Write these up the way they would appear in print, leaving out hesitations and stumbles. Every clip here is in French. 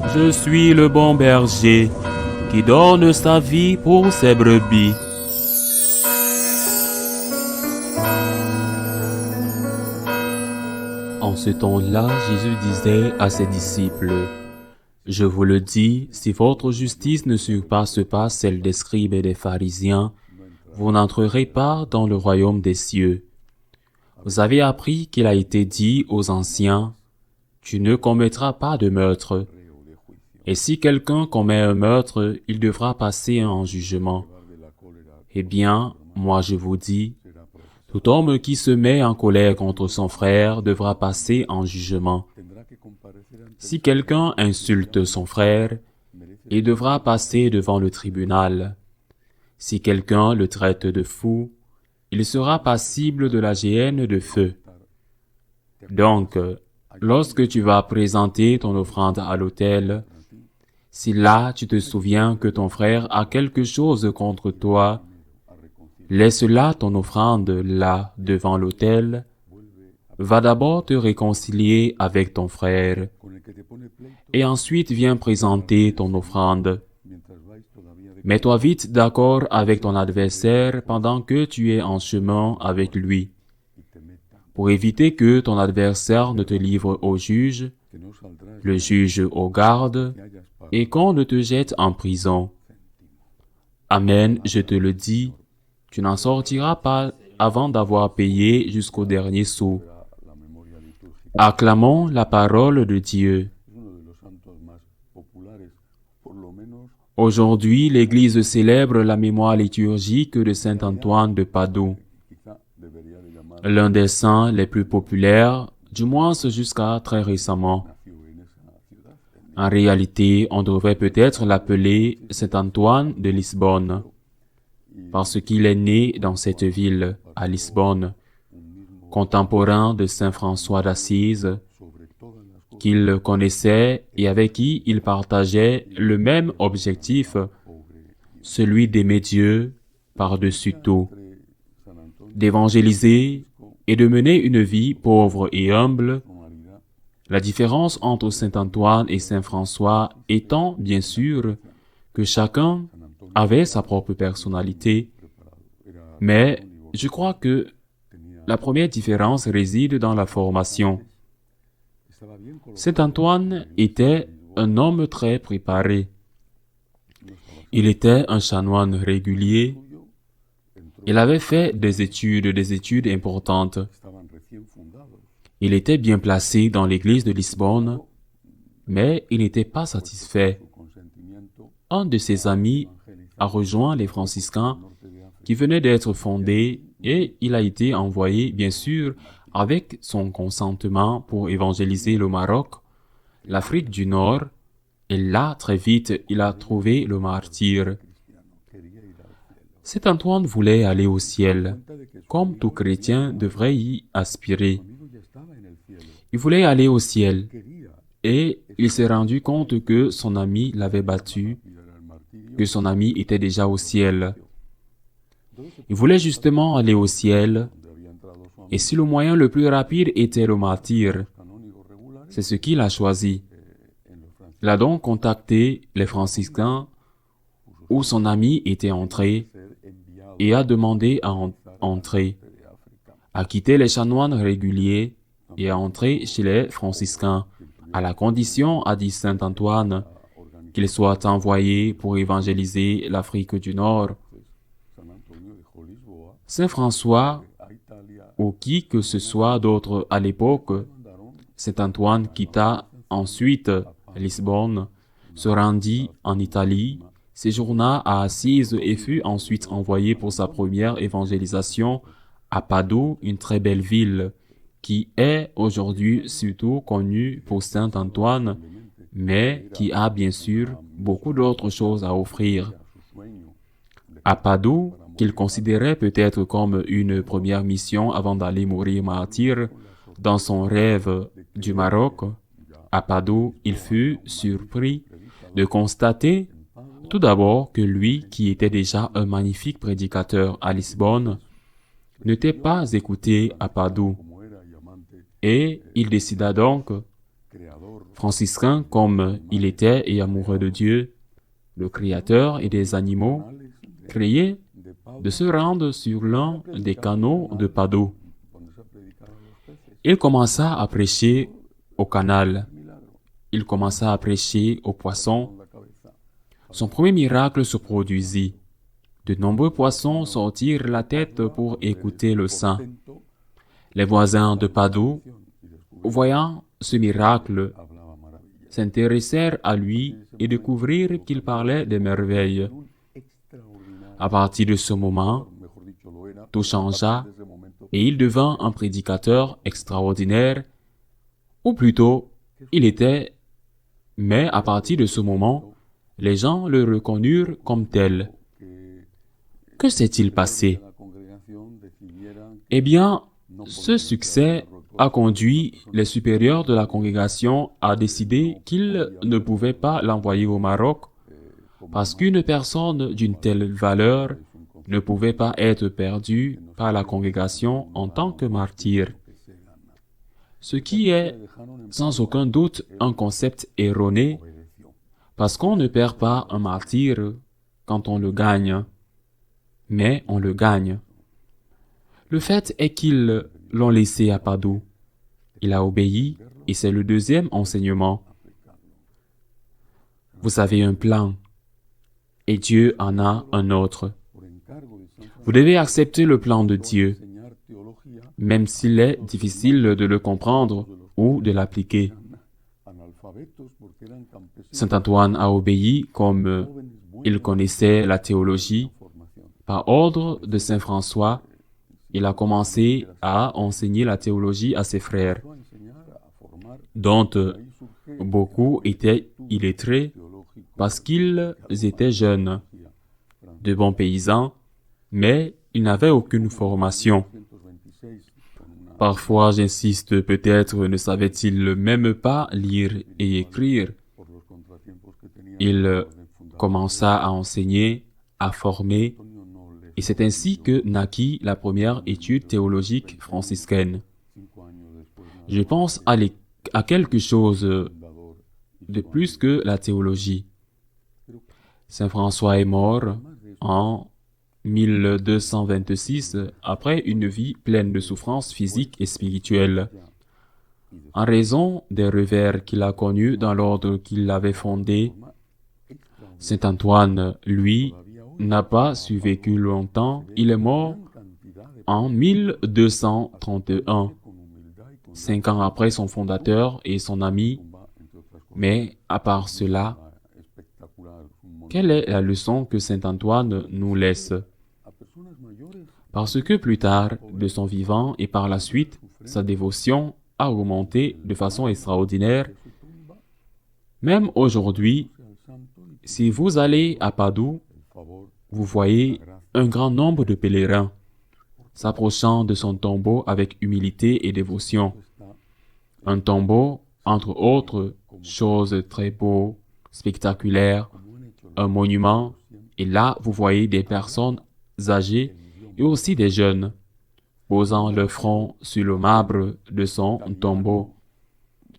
Je suis le bon berger qui donne sa vie pour ses brebis. En ce temps-là, Jésus disait à ses disciples, « Je vous le dis, si votre justice ne surpasse pas celle des scribes et des pharisiens, vous n'entrerez pas dans le royaume des cieux. Vous avez appris qu'il a été dit aux anciens, « Tu ne commettras pas de meurtre. » Et si quelqu'un commet un meurtre, il devra passer en jugement. Eh bien, moi je vous dis, tout homme qui se met en colère contre son frère devra passer en jugement. Si quelqu'un insulte son frère, il devra passer devant le tribunal. Si quelqu'un le traite de fou, il sera passible de la géhenne de feu. Donc, lorsque tu vas présenter ton offrande à l'autel, si là tu te souviens que ton frère a quelque chose contre toi, laisse là ton offrande là devant l'autel, va d'abord te réconcilier avec ton frère, et ensuite viens présenter ton offrande. Mets-toi vite d'accord avec ton adversaire pendant que tu es en chemin avec lui, pour éviter que ton adversaire ne te livre au juge, le juge aux gardes, et qu'on ne te jette en prison. Amen, je te le dis, tu n'en sortiras pas avant d'avoir payé jusqu'au dernier sou. Acclamons la parole de Dieu. Aujourd'hui, l'Église célèbre la mémoire liturgique de saint Antoine de Padoue, l'un des saints les plus populaires, du moins jusqu'à très récemment. En réalité, on devrait peut-être l'appeler saint Antoine de Lisbonne, parce qu'il est né dans cette ville, à Lisbonne, contemporain de saint François d'Assise, qu'il connaissait et avec qui il partageait le même objectif, celui d'aimer Dieu par-dessus tout, d'évangéliser et de mener une vie pauvre et humble. La différence entre saint Antoine et saint François étant, bien sûr, que chacun avait sa propre personnalité, mais je crois que la première différence réside dans la formation. Saint Antoine était un homme très préparé. Il était un chanoine régulier. Il avait fait des études importantes. Il était bien placé dans l'église de Lisbonne, mais il n'était pas satisfait. Un de ses amis a rejoint les franciscains qui venaient d'être fondés et il a été envoyé, bien sûr, avec son consentement pour évangéliser le Maroc, l'Afrique du Nord, et là, très vite, il a trouvé le martyre. Saint Antoine voulait aller au ciel, comme tout chrétien devrait y aspirer. Il voulait aller au ciel, et il s'est rendu compte que son ami l'avait battu, que son ami était déjà au ciel. Il voulait justement aller au ciel, et si le moyen le plus rapide était le martyre, c'est ce qu'il a choisi. Il a donc contacté les franciscains où son ami était entré et a demandé à entrer, à quitter les chanoines réguliers et à entrer chez les franciscains, à la condition, a dit saint Antoine, qu'il soit envoyé pour évangéliser l'Afrique du Nord. Saint François, ou qui que ce soit d'autre à l'époque, saint Antoine quitta ensuite Lisbonne, se rendit en Italie, séjourna à Assise et fut ensuite envoyé pour sa première évangélisation à Padoue, une très belle ville, qui est aujourd'hui surtout connue pour saint Antoine, mais qui a bien sûr beaucoup d'autres choses à offrir. À Padoue, qu'il considérait peut-être comme une première mission avant d'aller mourir martyr, dans son rêve du Maroc, à Padoue, il fut surpris de constater tout d'abord que lui, qui était déjà un magnifique prédicateur à Lisbonne, n'était pas écouté à Padoue. Et il décida donc Franciscain comme il était et amoureux de Dieu, le Créateur et des animaux, craignait de se rendre sur l'un des canaux de Padoue. Il commença à prêcher au canal. Il commença à prêcher aux poissons. Son premier miracle se produisit. De nombreux poissons sortirent la tête pour écouter le saint. Les voisins de Padoue, voyant ce miracle, s'intéressèrent à lui et découvrirent qu'il parlait des merveilles. À partir de ce moment, tout changea et il devint un prédicateur extraordinaire, ou plutôt, il était, mais à partir de ce moment, les gens le reconnurent comme tel. Que s'est-il passé? Eh bien, ce succès a conduit les supérieurs de la congrégation à décider qu'ils ne pouvaient pas l'envoyer au Maroc parce qu'une personne d'une telle valeur ne pouvait pas être perdue par la congrégation en tant que martyr. Ce qui est, sans aucun doute, un concept erroné parce qu'on ne perd pas un martyr quand on le gagne, mais on le gagne. Le fait est qu'ils l'ont laissé à Padoue. Il a obéi, et c'est le deuxième enseignement. Vous avez un plan, et Dieu en a un autre. Vous devez accepter le plan de Dieu, même s'il est difficile de le comprendre ou de l'appliquer. Saint Antoine a obéi comme il connaissait la théologie. Par ordre de Saint François, il a commencé à enseigner la théologie à ses frères, dont beaucoup étaient illettrés parce qu'ils étaient jeunes, de bons paysans, mais ils n'avaient aucune formation. Parfois, j'insiste, peut-être ne savaient-ils même pas lire et écrire. Il commença à enseigner, à former, et c'est ainsi que naquit la première étude théologique franciscaine. Je pense à quelque chose de plus que la théologie. Saint François est mort en 1226 après une vie pleine de souffrances physiques et spirituelles. En raison des revers qu'il a connus dans l'ordre qu'il avait fondé, Saint Antoine, lui, n'a pas survécu longtemps. Il est mort en 1231, 5 ans après son fondateur et son ami. Mais à part cela, quelle est la leçon que Saint Antoine nous laisse? Parce que plus tard, de son vivant et par la suite, sa dévotion a augmenté de façon extraordinaire. Même aujourd'hui, si vous allez à Padoue, vous voyez un grand nombre de pèlerins s'approchant de son tombeau avec humilité et dévotion. Un tombeau, entre autres choses très beaux, spectaculaires, un monument, et là vous voyez des personnes âgées et aussi des jeunes, posant leur front sur le marbre de son tombeau,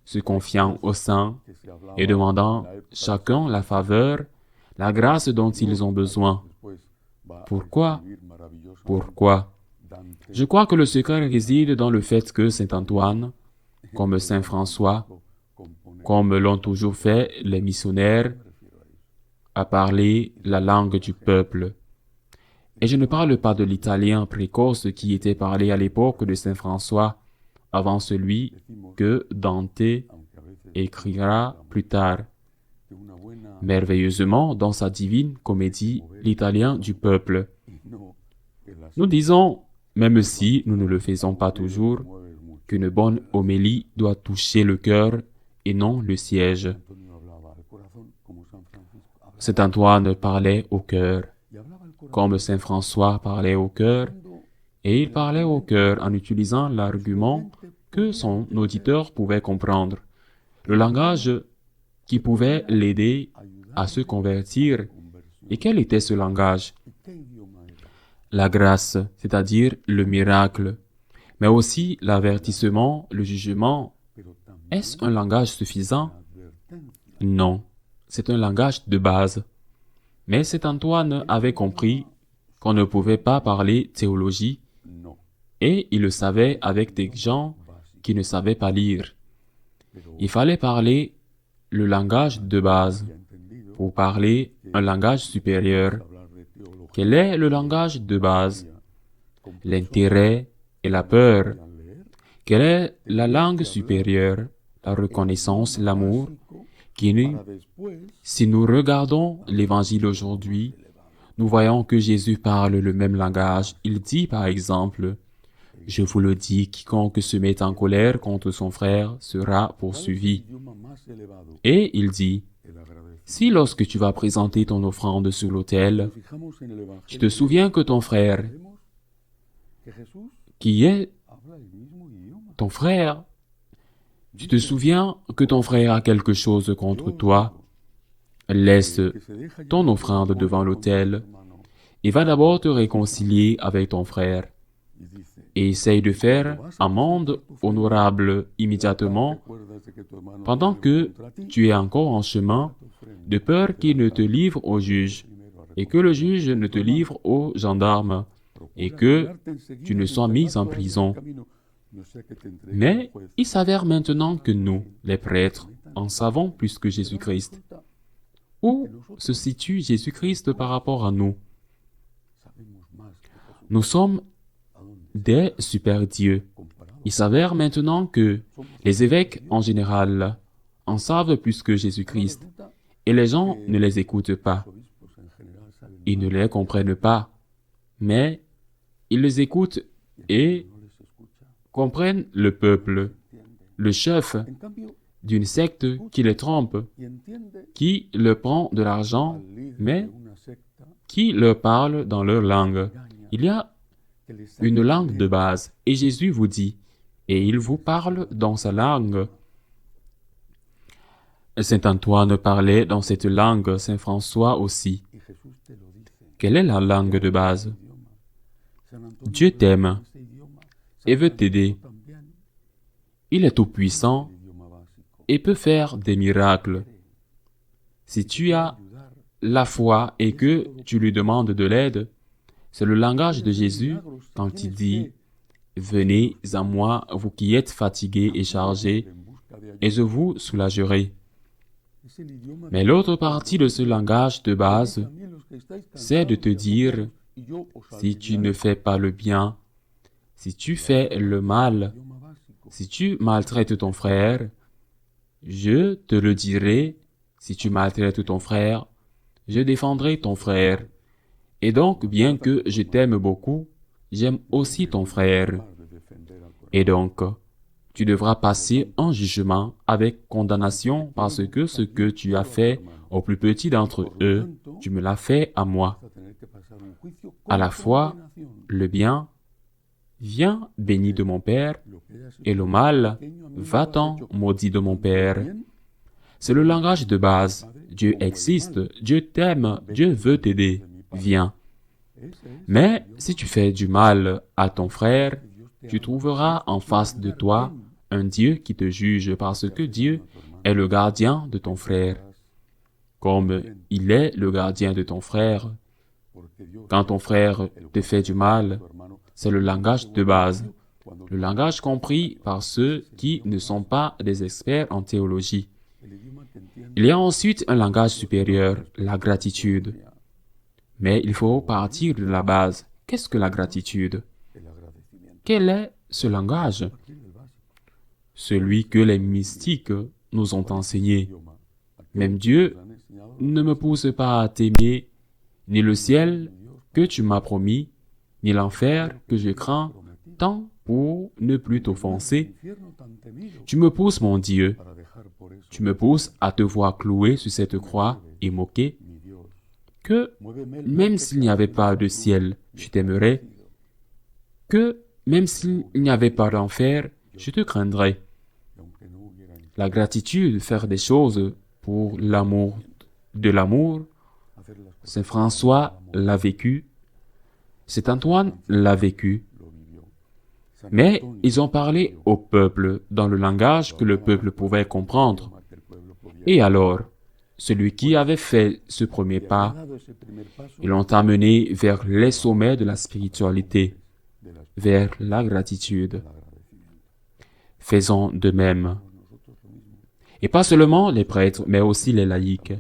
se confiant au saint et demandant chacun la faveur, la grâce dont ils ont besoin. Pourquoi? Pourquoi? Je crois que le secret réside dans le fait que Saint Antoine, comme Saint François, comme l'ont toujours fait les missionnaires, a parlé la langue du peuple. Et je ne parle pas de l'italien précoce qui était parlé à l'époque de Saint François, avant celui que Dante écrira plus tard. Merveilleusement, dans sa divine comédie, l'italien du peuple. Nous disons, même si nous ne le faisons pas toujours, qu'une bonne homélie doit toucher le cœur et non le siège. Saint Antoine parlait au cœur, comme Saint François parlait au cœur, et il parlait au cœur en utilisant l'argument que son auditeur pouvait comprendre, le langage qui pouvait l'aider à se convertir. Et quel était ce langage? La grâce, c'est-à-dire le miracle, mais aussi l'avertissement, le jugement Est-ce un langage suffisant? Non, c'est un langage de base. Mais cet Antoine avait compris qu'on ne pouvait pas parler théologie, et il le savait avec des gens qui ne savaient pas lire. Il fallait parler le langage de base pour parler un langage supérieur. Quel est le langage de base? L'intérêt et la peur. Quelle est la langue supérieure? La reconnaissance, l'amour, si nous regardons l'Évangile aujourd'hui, nous voyons que Jésus parle le même langage. Il dit par exemple, « Je vous le dis, quiconque se met en colère contre son frère sera poursuivi. » Et il dit, « Si lorsque tu vas présenter ton offrande sur l'autel, tu te souviens que ton frère, qui est ton frère, tu te souviens que ton frère a quelque chose contre toi, laisse ton offrande devant l'autel et va d'abord te réconcilier avec ton frère. Et essaye de faire amende honorable immédiatement pendant que tu es encore en chemin, de peur qu'il ne te livre au juge et que le juge ne te livre aux gendarmes et que tu ne sois mis en prison. Mais il s'avère maintenant que nous, les prêtres, en savons plus que Jésus-Christ. Où se situe Jésus-Christ par rapport à nous? Nous sommes des super-dieux. Il s'avère maintenant que les évêques en général en savent plus que Jésus-Christ et les gens ne les écoutent pas. Ils ne les comprennent pas, mais ils les écoutent et comprennent le peuple, le chef d'une secte qui les trompe, qui leur prend de l'argent, mais qui leur parle dans leur langue. Il y a une langue de base, et Jésus vous dit, et il vous parle dans sa langue. Saint Antoine parlait dans cette langue, Saint François aussi. Quelle est la langue de base? Dieu t'aime et veut t'aider. Il est tout-puissant et peut faire des miracles. Si tu as la foi et que tu lui demandes de l'aide, c'est le langage de Jésus quand il dit « Venez à moi, vous qui êtes fatigués et chargés, et je vous soulagerai. » Mais l'autre partie de ce langage de base, c'est de te dire « Si tu ne fais pas le bien, si tu fais le mal, si tu maltraites ton frère, je te le dirai, si tu maltraites ton frère, je défendrai ton frère. Et donc, bien que je t'aime beaucoup, j'aime aussi ton frère. Et donc, tu devras passer un jugement avec condamnation parce que ce que tu as fait au plus petit d'entre eux, tu me l'as fait à moi. À la fois, le bien, viens béni de mon Père, et le mal, va-t'en maudit de mon Père. C'est le langage de base. Dieu existe, Dieu t'aime, Dieu veut t'aider. Viens. Mais si tu fais du mal à ton frère, tu trouveras en face de toi un Dieu qui te juge parce que Dieu est le gardien de ton frère. Comme il est le gardien de ton frère, quand ton frère te fait du mal, c'est le langage de base, le langage compris par ceux qui ne sont pas des experts en théologie. Il y a ensuite un langage supérieur, la gratitude. Mais il faut partir de la base. Qu'est-ce que la gratitude? Quel est ce langage? Celui que les mystiques nous ont enseigné. Même Dieu ne me pousse pas à t'aimer, ni le ciel que tu m'as promis, ni l'enfer que je crains, tant pour ne plus t'offenser. Tu me pousses, mon Dieu. Tu me pousses à te voir cloué sur cette croix et moqué. Que même s'il n'y avait pas de ciel, je t'aimerais. Que même s'il n'y avait pas d'enfer, je te craindrais. La gratitude, faire des choses pour l'amour de l'amour, Saint François l'a vécu, Saint Antoine l'a vécu. Mais ils ont parlé au peuple dans le langage que le peuple pouvait comprendre. Et alors, celui qui avait fait ce premier pas, ils l'ont amené vers les sommets de la spiritualité, vers la gratitude. Faisons de même. Et pas seulement les prêtres, mais aussi les laïcs,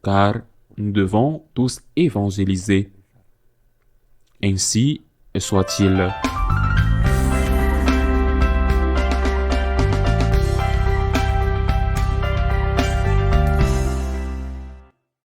car nous devons tous évangéliser. Ainsi soit-il.